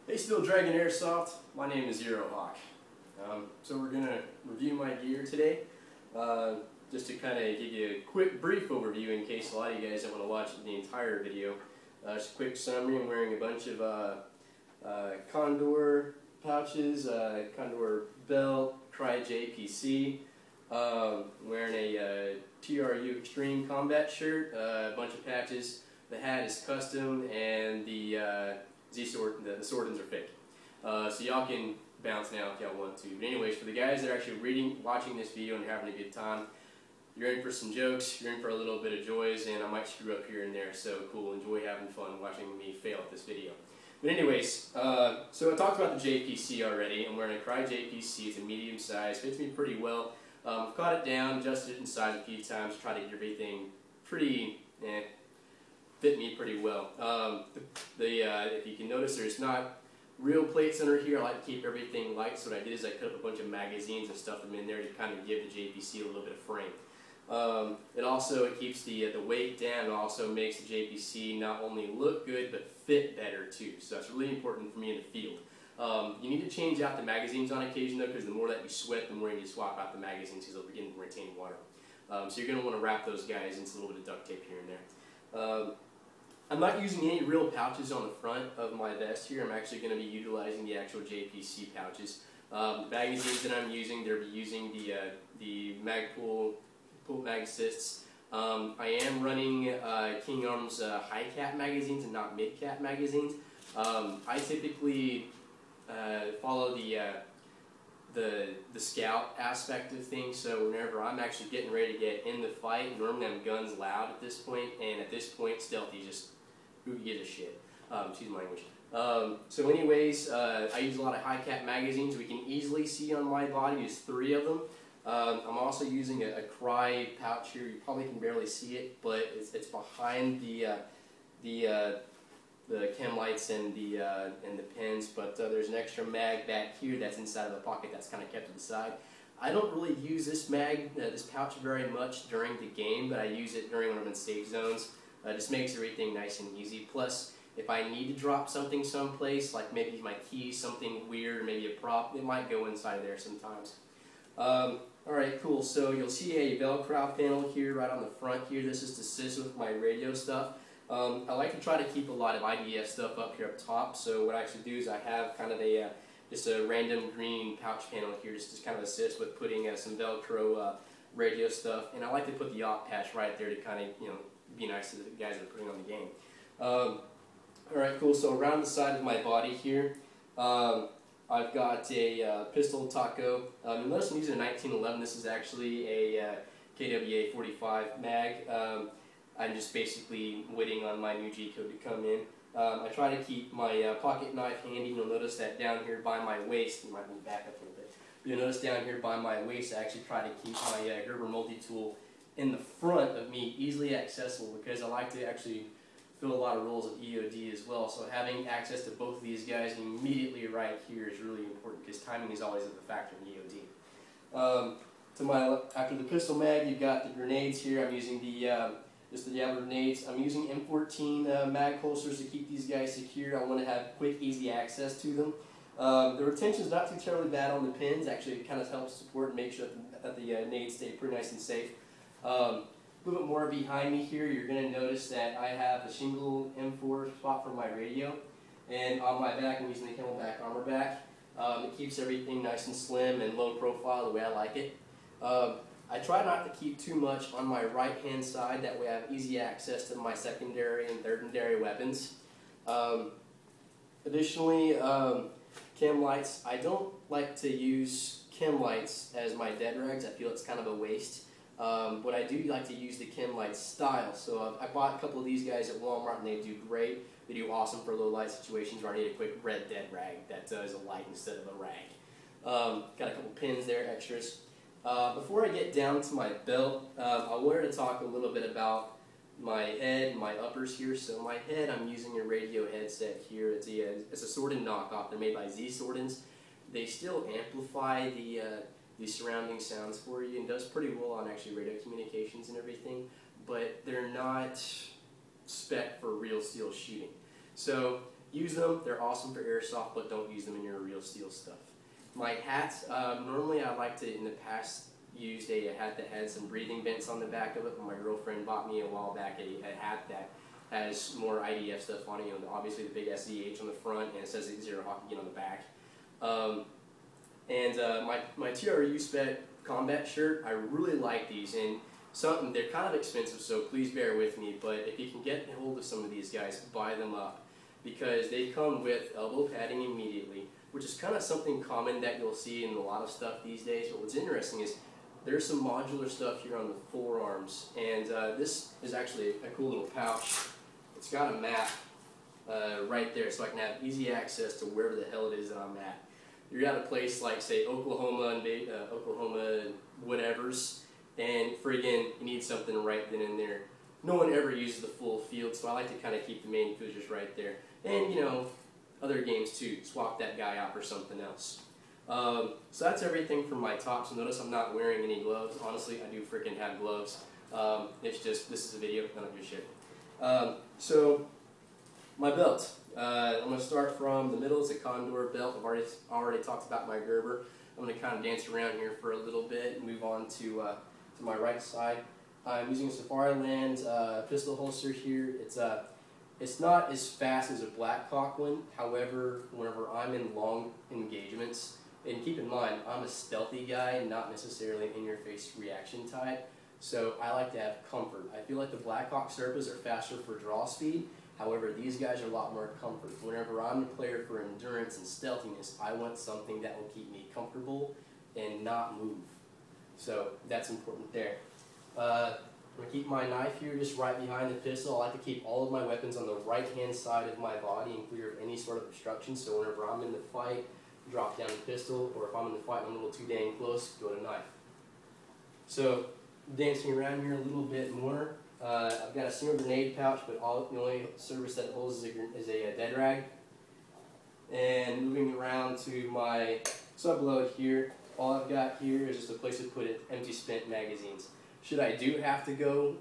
Hey, still Dragon Airsoft. My name is Zerohawk. So we're going to review my gear today, just to kind of give you a quick brief overview in case a lot of you guys don't want to watch the entire video. Just a quick summary. I'm wearing a bunch of Condor pouches, Condor belt, Cry JPC. Wearing a TRU Extreme Combat shirt, a bunch of patches. The hat is custom, and the the swordings are fake. So y'all can bounce now if y'all want to. But anyways, for the guys that are actually watching this video and having a good time, you're in for some jokes, you're in for a little bit of joys, and I might screw up here and there. So cool, enjoy having fun watching me fail at this video. But anyways, so I talked about the JPC already. I'm wearing a Cry JPC. It's a medium size, fits me pretty well. I've got it down, adjusted it in size a few times, try to get everything pretty, fit me pretty well. If you can notice, there's not real plates under here. I like to keep everything light, so what I did is I cut up a bunch of magazines and stuffed them in there to kind of give the JPC a little bit of frame. It keeps the weight down. It also makes the JPC not only look good, but fit better too. So that's really important for me in the field. You need to change out the magazines on occasion though, because the more that you sweat, the more you need to swap out the magazines because they'll begin to retain water. So you're going to want to wrap those guys into a little bit of duct tape here and there. I'm not using any real pouches on the front of my vest here. I'm actually going to be utilizing the actual JPC pouches. The magazines that I'm using, they're using the Magpul mag assists. I am running King Arms high cap magazines and not mid cap magazines. I typically follow the scout aspect of things, so whenever I'm actually getting ready to get in the fight, normally I'm guns loud at this point, and at this point stealthy, just who gives a shit, excuse my language. So anyways, I use a lot of high cap magazines. We can easily see on my body is 3 of them. I'm also using a Cry pouch here. You probably can barely see it, but it's behind the chem lights and the pins, but there's an extra mag back here that's inside of the pocket that's kind of kept to the side. I don't really use this this pouch very much during the game, but I use it during when I'm in safe zones. Just makes everything nice and easy. Plus, if I need to drop something someplace, like maybe my keys, something weird, maybe a prop, it might go inside there sometimes. Alright, cool. So you'll see a Velcro panel here right on the front here. This is to assist with my radio stuff. I like to try to keep a lot of IDF stuff up here up top, so what I actually do is I have kind of just a random green pouch panel here just to kind of assist with putting some Velcro radio stuff, and I like to put the op patch right there to kind of, be nice to the guys that are putting on the game. Alright, cool. So around the side of my body here, I've got a pistol taco. You'll notice I'm using a 1911. This is actually a KWA 45 mag. I'm just basically waiting on my new G code to come in. I try to keep my pocket knife handy. You'll notice that down here by my waist, you might move back up a little bit. You'll notice down here by my waist, I actually try to keep my Gerber multi-tool in the front of me, easily accessible, because I like to actually fill a lot of roles of EOD as well. So having access to both of these guys immediately right here is really important, because timing is always a factor in EOD. To my left, after the pistol mag, you've got the grenades here. I'm using just the Diablo grenades. I'm using M14 mag holsters to keep these guys secure. I want to have quick, easy access to them. The retention is not too terribly bad on the pins. Actually, it kind of helps support and make sure that the nades stay pretty nice and safe. A little bit more behind me here, you're going to notice that I have a shingle M4 spot for my radio, and on my back I'm using the Camelback armor back. It keeps everything nice and slim and low profile the way I like it. I try not to keep too much on my right hand side, that way I have easy access to my secondary and thirdary weapons. Additionally, chem lights. I don't like to use chem lights as my dead rags. I feel it's kind of a waste. But I do like to use the chem light style. So I bought a couple of these guys at Walmart, and they do great. They do awesome for low light situations where I need a quick red dead rag that is a light instead of a rag. Got a couple pins there, extras. Before I get down to my belt, I wanted to talk a little bit about my head and my uppers here. So my head, I'm using a radio headset here. It's a Swordin knockoff. They're made by Z Swordins. They still amplify the surrounding sounds for you and does pretty well on actually radio communications and everything, but they're not spec for real steel shooting. So use them. They're awesome for airsoft, but don't use them in your real steel stuff. My hats, normally I like to, in the past, used a hat that had some breathing vents on the back of it. My girlfriend bought me a while back a hat that has more IDF stuff on it. You know, obviously the big SDH on the front, and it says Zerohawk again on the back. My TRU spec combat shirt, I really like these, and they're kind of expensive, so please bear with me. But if you can get a hold of some of these guys, buy them up, because they come with elbow padding immediately, which is kind of something common that you'll see in a lot of stuff these days. But what's interesting is there's some modular stuff here on the forearms, and this is actually a cool little pouch. It's got a map right there, so I can have easy access to wherever the hell it is that I'm at. You're at a place like, say, Oklahoma whatevers, and friggin' you need something right then and there. No one ever uses the full field, so I like to kind of keep the main field just right there. And, you know, other games too, swap that guy out for something else. So that's everything from my top. So notice I'm not wearing any gloves. Honestly, I do freaking have gloves. It's just, this is a video, I don't give a shit. So, my belt. I'm going to start from the middle. It's a Condor belt. I've already talked about my Gerber. I'm going to kind of dance around here for a little bit and move on to my right side. I'm using a Safariland pistol holster here. It's not as fast as a Blackhawk one. However, whenever I'm in long engagements, and keep in mind, I'm a stealthy guy, not necessarily an in-your-face reaction type, so I like to have comfort. I feel like the Blackhawk Serpas are faster for draw speed. However, these guys are a lot more comfort. Whenever I'm a player for endurance and stealthiness, I want something that will keep me comfortable and not move. So that's important there. I'm going to keep my knife here just right behind the pistol. I like to keep all of my weapons on the right-hand side of my body and clear of any sort of obstruction. So whenever I'm in the fight, drop down the pistol, or if I'm in the fight and I'm a little too dang close, go to knife. So dancing around here a little bit more. I've got a single grenade pouch, but the only service that it holds is a dead rag. And moving around to my subload here, all I've got here is just a place to put empty spent magazines. Should I do have to go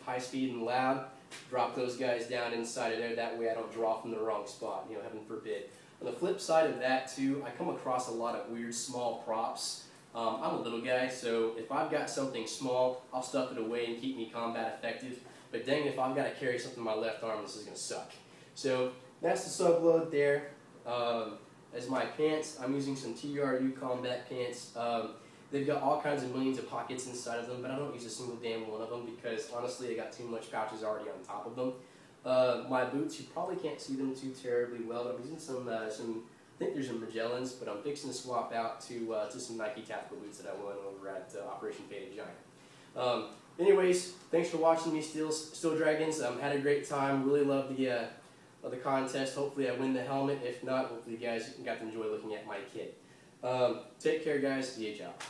high speed and loud, drop those guys down inside of there. That way I don't draw from the wrong spot, you know, heaven forbid. On the flip side of that too, I come across a lot of weird small props. I'm a little guy, so if I've got something small, I'll stuff it away and keep me combat effective. But dang, if I've got to carry something in my left arm, this is going to suck. So that's the subload there. As my pants, I'm using some TRU combat pants. They've got all kinds of millions of pockets inside of them, but I don't use a single damn one of them because honestly I got too much pouches already on top of them. My boots, you probably can't see them too terribly well, but I'm using some I think there's some Magellans, but I'm fixing to swap out to some Nike tactical boots that I won over at Operation Faded Giant. Anyways, thanks for watching me, Still Dragons. Had a great time. Really loved the contest. Hopefully I win the helmet. If not, hopefully you guys got to enjoy looking at my kit. Take care, guys. DH out.